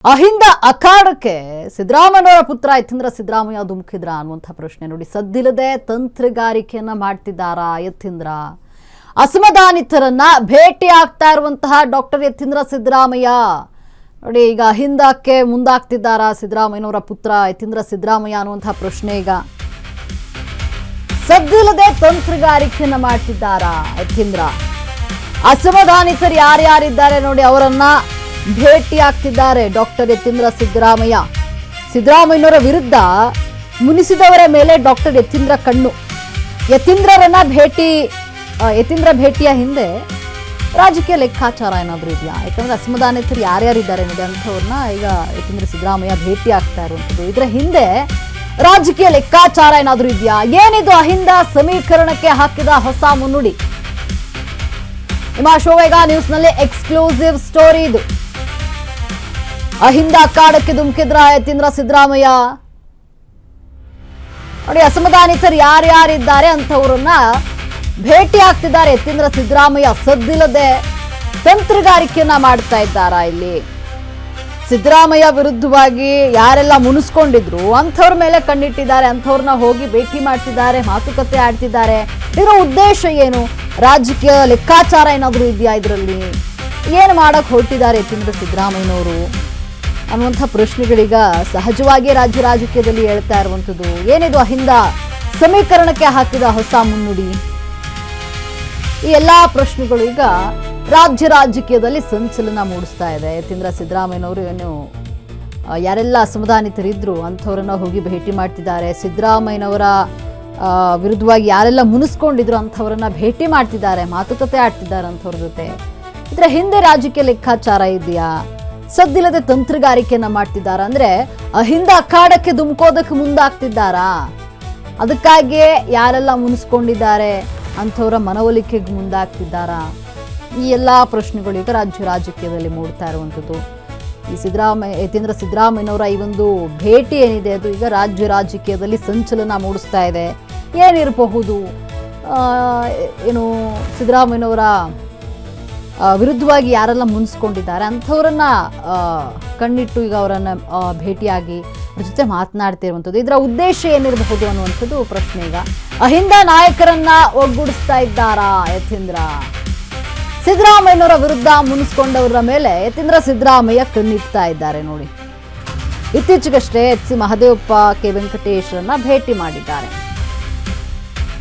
ಅಹಿಂದ ಅಖಾಡಕ್ಕೆ ಸಿದ್ದರಾಮಯ್ಯನವರ ಪುತ್ರ ಯತೀಂದ್ರ ಸಿದ್ದರಾಮಯ್ಯ ಧುಮುಕಿದ್ರ ಅನ್ನುವಂಥ ಪ್ರಶ್ನೆ ನೋಡಿ. ಸದ್ದಿಲ್ಲದೆ ತಂತ್ರಗಾರಿಕೆಯನ್ನ ಮಾಡ್ತಿದ್ದಾರಾ ಯತೀಂದ್ರ? ಅಸಮಾಧಾನಿತರನ್ನ ಭೇಟಿ ಆಗ್ತಾ ಇರುವಂತಹ ಡಾಕ್ಟರ್ ಯತೀಂದ್ರ ಸಿದ್ದರಾಮಯ್ಯ ನೋಡಿ. ಈಗ ಅಹಿಂದಕ್ಕೆ ಮುಂದಾಗ್ತಿದ್ದಾರಾ ಸಿದ್ದರಾಮಯ್ಯನವರ ಪುತ್ರ ಯತೀಂದ್ರ ಸಿದ್ದರಾಮಯ್ಯ ಅನ್ನುವಂಥ ಪ್ರಶ್ನೆ ಈಗ ಸದ್ದಿಲ್ಲದೆ ತಂತ್ರಗಾರಿಕೆಯನ್ನ ಮಾಡ್ತಿದ್ದಾರಾ ಯತೀಂದ್ರ? ಅಸಮಾಧಾನಿತರು ಯಾರ್ಯಾರಿದ್ದಾರೆ ನೋಡಿ ಅವರನ್ನ ಭೇಟಿ ಆಗ್ತಿದ್ದಾರೆ ಡಾಕ್ಟರ್ ಯತೀಂದ್ರ ಸಿದ್ದರಾಮಯ್ಯ. ಸಿದ್ದರಾಮಯ್ಯನವರ ವಿರುದ್ಧ ಮುನಿಸಿದವರ ಮೇಲೆ ಡಾಕ್ಟರ್ ಯತೀಂದ್ರ ಕಣ್ಣು. ಯತೀಂದ್ರ ಭೇಟಿಯ ಹಿಂದೆ ರಾಜಕೀಯ ಲೆಕ್ಕಾಚಾರ ಏನಾದರೂ ಇದೆಯಾ? ಯಾಕಂದ್ರೆ ಅಸಮಾಧಾನಿತರು ಯಾರ್ಯಾರಿದ್ದಾರೆ ನೋಡಿ ಅಂಥವ್ರನ್ನ ಈಗ ಯತೀಂದ್ರ ಸಿದ್ದರಾಮಯ್ಯ ಭೇಟಿ ಆಗ್ತಾ ಇರುವಂಥದ್ದು. ಇದರ ಹಿಂದೆ ರಾಜಕೀಯ ಲೆಕ್ಕಾಚಾರ ಏನಾದರೂ ಇದೆಯಾ? ಏನಿದು ಅಹಿಂದ ಸಮೀಕರಣಕ್ಕೆ ಹಾಕಿದ ಹೊಸ ಮುನ್ನುಡಿ? ನಿಮ್ಮ ಶೋವೇಗ ನ್ಯೂಸ್ನಲ್ಲಿ ಎಕ್ಸ್ಕ್ಲೂಸಿವ್ ಸ್ಟೋರಿ ಇದು. ಅಹಿಂದ ಅಖಾಡಕ್ಕೆ ಧುಮುಕಿದ್ರ ಯತೀಂದ್ರ ಸಿದ್ದರಾಮಯ್ಯ ನೋಡಿ. ಅಸಮಾಧಾನಿತರು ಯಾರ್ಯಾರಿದ್ದಾರೆ ಅಂಥವ್ರನ್ನ ಭೇಟಿ ಆಗ್ತಿದ್ದಾರೆ ಯತೀಂದ್ರ ಸಿದ್ದರಾಮಯ್ಯ. ಸದ್ದಿಲ್ಲದೆ ತಂತ್ರಗಾರಿಕೆಯನ್ನ ಮಾಡ್ತಾ ಇದ್ದಾರಾ ಇಲ್ಲಿ? ಸಿದ್ದರಾಮಯ್ಯ ವಿರುದ್ಧವಾಗಿ ಯಾರೆಲ್ಲ ಮುನಿಸ್ಕೊಂಡಿದ್ರು ಅಂಥವ್ರ ಮೇಲೆ ಕಣ್ಣಿಟ್ಟಿದ್ದಾರೆ, ಅಂಥವ್ರನ್ನ ಹೋಗಿ ಭೇಟಿ ಮಾಡ್ತಿದ್ದಾರೆ, ಮಾತುಕತೆ ಆಡ್ತಿದ್ದಾರೆ. ಇದರ ಉದ್ದೇಶ ಏನು? ರಾಜಕೀಯ ಲೆಕ್ಕಾಚಾರ ಏನಾದರೂ ಇದೆಯಾ ಇದರಲ್ಲಿ? ಏನು ಮಾಡಕ್ ಹೊರಟಿದ್ದಾರೆ ಯತೀಂದ್ರ ಸಿದ್ದರಾಮಯ್ಯನವರು ಅನ್ನುವಂಥ ಪ್ರಶ್ನೆಗಳೀಗ ಸಹಜವಾಗಿ ರಾಜ್ಯ ರಾಜಕೀಯದಲ್ಲಿ ಹೇಳ್ತಾ ಇರುವಂಥದ್ದು. ಏನಿದು ಅಹಿಂದ ಸಮೀಕರಣಕ್ಕೆ ಹಾಕಿದ ಹೊಸ ಮುನ್ನುಡಿ? ಈ ಎಲ್ಲಾ ಪ್ರಶ್ನೆಗಳು ಈಗ ರಾಜ್ಯ ರಾಜಕೀಯದಲ್ಲಿ ಸಂಚಲನ ಮೂಡಿಸ್ತಾ ಇದೆ. ಯತೀಂದ್ರ ಸಿದ್ದರಾಮಯ್ಯನವರು ಏನು ಯಾರೆಲ್ಲ ಅಸಮಾಧಾನಿತರಿದ್ರು ಅಂಥವ್ರನ್ನ ಹೋಗಿ ಭೇಟಿ ಮಾಡ್ತಿದ್ದಾರೆ. ಸಿದ್ದರಾಮಯ್ಯನವರ ವಿರುದ್ಧವಾಗಿ ಯಾರೆಲ್ಲ ಮುನಿಸ್ಕೊಂಡಿದ್ರು ಅಂಥವ್ರನ್ನ ಭೇಟಿ ಮಾಡ್ತಿದ್ದಾರೆ, ಮಾತುಕತೆ ಆಡ್ತಿದ್ದಾರೆ ಅಂಥವ್ರ ಜೊತೆ. ಇದರ ಹಿಂದೆ ರಾಜಕೀಯ ಲೆಕ್ಕಾಚಾರ ಇದೆಯಾ? ಸದ್ದಿಲ್ಲದೆ ತಂತ್ರಗಾರಿಕೆಯನ್ನ ಮಾಡ್ತಿದ್ದಾರಾ? ಅಂದ್ರೆ ಅಹಿಂದ ಅಖಾಡಕ್ಕೆ ಧುಮುಕೋದಕ್ಕೆ ಮುಂದಾಗ್ತಿದ್ದಾರಾ? ಅದಕ್ಕಾಗಿಯೇ ಯಾರೆಲ್ಲ ಮುನಿಸ್ಕೊಂಡಿದ್ದಾರೆ ಅಂಥವ್ರ ಮನವೊಲಿಕೆಗೆ ಮುಂದಾಗ್ತಿದ್ದಾರಾ? ಈ ಎಲ್ಲಾ ಪ್ರಶ್ನೆಗಳು ಈಗ ರಾಜ್ಯ ರಾಜಕೀಯದಲ್ಲಿ ಮೂಡ್ತಾ ಇರುವಂಥದ್ದು. ಈ ಯತೀಂದ್ರ ಸಿದ್ದರಾಮಯ್ಯನವರ ಈ ಒಂದು ಭೇಟಿ ಏನಿದೆ ಅದು ಈಗ ರಾಜ್ಯ ರಾಜಕೀಯದಲ್ಲಿ ಸಂಚಲನ ಮೂಡಿಸ್ತಾ ಇದೆ. ಏನಿರಬಹುದು? ಏನು ಸಿದ್ದರಾಮಯ್ಯನವರ ವಿರುದ್ಧವಾಗಿ ಯಾರೆಲ್ಲ ಮುನಿಸ್ಕೊಂಡಿದ್ದಾರೆ ಅಂಥವ್ರನ್ನ ಕಣ್ಣಿಟ್ಟು ಈಗ ಅವರನ್ನ ಭೇಟಿಯಾಗಿ ಅವ್ರ ಜೊತೆ ಮಾತನಾಡ್ತಿರುವಂಥದ್ದು. ಇದರ ಉದ್ದೇಶ ಏನಿರಬಹುದು ಅನ್ನುವಂಥದ್ದು ಪ್ರಶ್ನೆ ಈಗ. ಅಹಿಂದ ನಾಯಕರನ್ನ ಒಗ್ಗೂಡಿಸ್ತಾ ಇದ್ದಾರಾ ಯತೀಂದ್ರ? ಸಿದ್ದರಾಮಯ್ಯನವರ ವಿರುದ್ಧ ಮುನಿಸ್ಕೊಂಡವರ ಮೇಲೆ ಯತೀಂದ್ರ ಸಿದ್ದರಾಮಯ್ಯ ಕಣ್ಣಿಡ್ತಾ ಇದ್ದಾರೆ ನೋಡಿ. ಇತ್ತೀಚೆಗಷ್ಟೇ ಎಚ್.ಸಿ. ಮಹದೇವಪ್ಪ, ಕೆ. ವೆಂಕಟೇಶ್ರನ್ನ ಭೇಟಿ ಮಾಡಿದ್ದಾರೆ.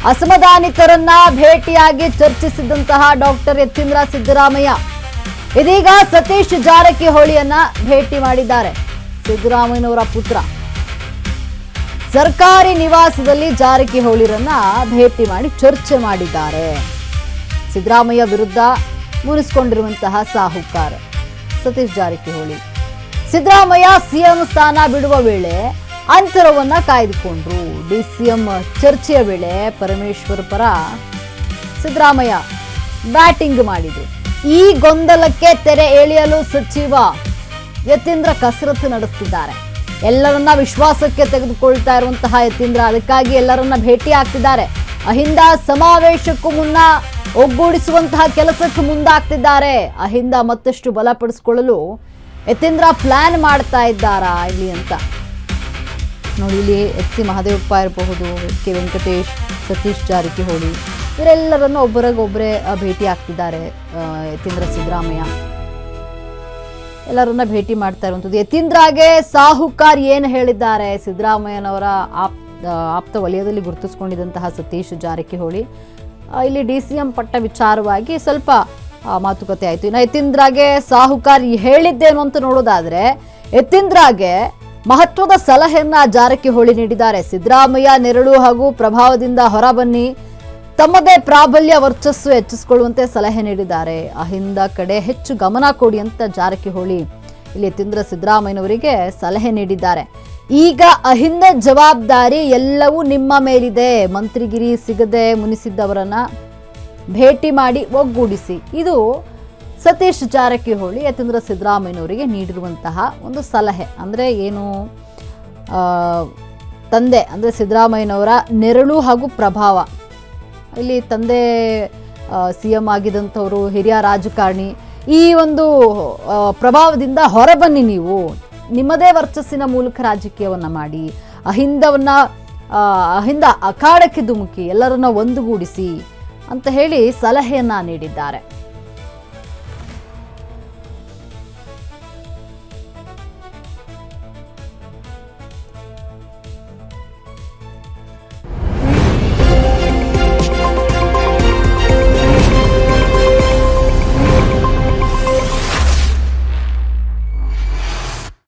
ಅಸಮಾಧಾನಿತರನ್ನ ಭೇಟಿಯಾಗಿ ಚರ್ಚಿಸಿದಂತಹ ಡಾಕ್ಟರ್ ಯತೀಂದ್ರ ಸಿದ್ದರಾಮಯ್ಯ ಇದೀಗ ಸತೀಶ್ ಜಾರಕಿಹೊಳಿಯನ್ನ ಭೇಟಿ ಮಾಡಿದ್ದಾರೆ. ಸಿದ್ದರಾಮಯ್ಯನವರ ಪುತ್ರ ಸರ್ಕಾರಿ ನಿವಾಸದಲ್ಲಿ ಜಾರಕಿಹೊಳಿರನ್ನ ಭೇಟಿ ಮಾಡಿ ಚರ್ಚೆ ಮಾಡಿದ್ದಾರೆ. ಸಿದ್ದರಾಮಯ್ಯ ವಿರುದ್ಧ ಮುನಿಸಿಕೊಂಡಿರುವಂತಹ ಸಾಹುಕಾರ ಸತೀಶ್ ಜಾರಕಿಹೊಳಿ ಸಿದ್ದರಾಮಯ್ಯ ಸಿಎಂ ಸ್ಥಾನ ಬಿಡುವ ವೇಳೆ ಅಂತರವನ್ನ ಕಾಯ್ದುಕೊಂಡ್ರು. ಡಿಸಿಎಂ ಚರ್ಚೆಯ ವೇಳೆ ಪರಮೇಶ್ವರ್ ಪರ ಸಿದ್ದರಾಮಯ್ಯ ಬ್ಯಾಟಿಂಗ್ ಮಾಡಿದ್ರು. ಈ ಗೊಂದಲಕ್ಕೆ ತೆರೆ ಎಳೆಯಲು ಸಚಿವ ಯತೀಂದ್ರ ಕಸರತ್ತು ನಡೆಸುತ್ತಿದ್ದಾರೆ. ಎಲ್ಲರನ್ನ ವಿಶ್ವಾಸಕ್ಕೆ ತೆಗೆದುಕೊಳ್ತಾ ಇರುವಂತಹ ಯತೀಂದ್ರ ಅದಕ್ಕಾಗಿ ಎಲ್ಲರನ್ನ ಭೇಟಿ ಆಗ್ತಿದ್ದಾರೆ. ಅಹಿಂದ ಸಮಾವೇಶಕ್ಕೂ ಮುನ್ನ ಒಗ್ಗೂಡಿಸುವಂತಹ ಕೆಲಸಕ್ಕೆ ಮುಂದಾಗ್ತಿದ್ದಾರೆ. ಅಹಿಂದ ಮತ್ತಷ್ಟು ಬಲಪಡಿಸಿಕೊಳ್ಳಲು ಯತೀಂದ್ರ ಪ್ಲಾನ್ ಮಾಡ್ತಾ ಇದ್ದಾರಾ ಇಲ್ಲಿ ಅಂತ ನೋಡಿ. ಇಲ್ಲಿ ಎಚ್.ಸಿ. ಮಹದೇವಪ್ಪ ಇರಬಹುದು, ಕೆ. ವೆಂಕಟೇಶ್, ಸತೀಶ್ ಜಾರಕಿಹೊಳಿ ಇವರೆಲ್ಲರನ್ನು ಒಬ್ಬರಿಗೊಬ್ಬರೇ ಭೇಟಿ ಆಗ್ತಿದ್ದಾರೆ. ಯತೀಂದ್ರ ಸಿದ್ದರಾಮಯ್ಯ ಎಲ್ಲರನ್ನ ಭೇಟಿ ಮಾಡ್ತಾ ಇರುವಂಥದ್ದು. ಯತೀಂದ್ರಗೆ ಸಾಹುಕಾರ್ ಏನು ಹೇಳಿದ್ದಾರೆ? ಸಿದ್ದರಾಮಯ್ಯನವರ ಆಪ್ತ ವಲಯದಲ್ಲಿ ಗುರುತಿಸಿಕೊಂಡಿದ್ದಂತಹ ಸತೀಶ್ ಜಾರಕಿಹೊಳಿ ಇಲ್ಲಿ ಡಿಸಿಎಂ ಪಟ್ಟ ವಿಚಾರವಾಗಿ ಸ್ವಲ್ಪ ಮಾತುಕತೆ ಆಯಿತು. ಇನ್ನು ಯತೀಂದ್ರಗೆ ಸಾಹುಕಾರ್ ಹೇಳಿದ್ದೇನು ಅಂತ ನೋಡೋದಾದ್ರೆ ಯತೀಂದ್ರಗೆ ಮಹತ್ವದ ಸಲಹೆಯನ್ನ ಜಾರಕಿಹೊಳಿ ನೀಡಿದ್ದಾರೆ. ಸಿದ್ದರಾಮಯ್ಯ ನೆರಳು ಹಾಗೂ ಪ್ರಭಾವದಿಂದ ಹೊರಬನ್ನಿ, ತಮ್ಮದೇ ಪ್ರಾಬಲ್ಯ ವರ್ಚಸ್ಸು ಹೆಚ್ಚಿಸಿಕೊಳ್ಳುವಂತೆ ಸಲಹೆ ನೀಡಿದ್ದಾರೆ. ಅಹಿಂದ ಕಡೆ ಹೆಚ್ಚು ಗಮನ ಕೊಡಿ ಅಂತ ಜಾರಕಿಹೊಳಿ ಇಲ್ಲಿ ಯತೀಂದ್ರ ಸಿದ್ದರಾಮಯ್ಯನವರಿಗೆ ಸಲಹೆ ನೀಡಿದ್ದಾರೆ. ಈಗ ಅಹಿಂದ ಜವಾಬ್ದಾರಿ ಎಲ್ಲವೂ ನಿಮ್ಮ ಮೇಲಿದೆ. ಮಂತ್ರಿಗಿರಿ ಸಿಗದೆ ಮುನಿಸಿದ್ದವರನ್ನ ಭೇಟಿ ಮಾಡಿ ಒಗ್ಗೂಡಿಸಿ. ಇದು ಸತೀಶ್ ಜಾರಕಿಹೊಳಿ ಯತೀಂದ್ರ ಸಿದ್ದರಾಮಯ್ಯನವರಿಗೆ ನೀಡಿರುವಂತಹ ಒಂದು ಸಲಹೆ. ಅಂದರೆ ಏನು? ತಂದೆ ಅಂದರೆ ಸಿದ್ದರಾಮಯ್ಯನವರ ನೆರಳು ಹಾಗೂ ಪ್ರಭಾವ. ಇಲ್ಲಿ ತಂದೆ ಸಿಎಂ ಆಗಿದ್ದಂಥವರು, ಹಿರಿಯ ರಾಜಕಾರಣಿ, ಈ ಒಂದು ಪ್ರಭಾವದಿಂದ ಹೊರಬನ್ನಿ ನೀವು, ನಿಮ್ಮದೇ ವರ್ಚಸ್ಸಿನ ಮೂಲಕ ರಾಜಕೀಯವನ್ನ ಮಾಡಿ ಅಹಿಂದ ಅಖಾಡಕ್ಕೆ ಧುಮುಕಿ ಎಲ್ಲರನ್ನ ಒಂದುಗೂಡಿಸಿ ಅಂತ ಹೇಳಿ ಸಲಹೆಯನ್ನ ನೀಡಿದ್ದಾರೆ.